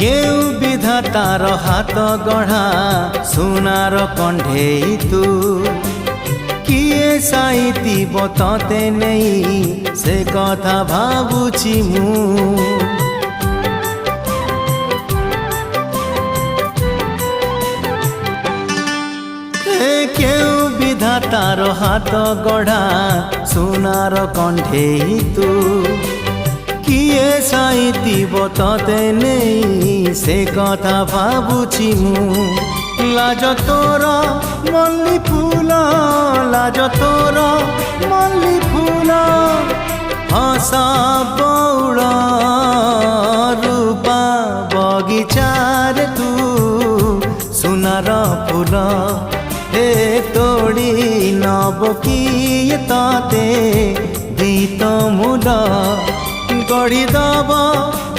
केउ विधातार हाथ गढ़ा सुनार कंढेई तू किए साइतिब तते नहीं से कथा भाबुछि मु केउ विधातार हाथ गढ़ा सुनार कंढेई तू किए साइतिब तते नहीं से कथा भाबुछि मु लाज तोर मल्ली फूल लाज तोर मल्ली फूल हसा बौड़ रूपा बगीचार तू सुनार फूल हे तोड़ी नब किए ताते दीत मूल गढ़ी दब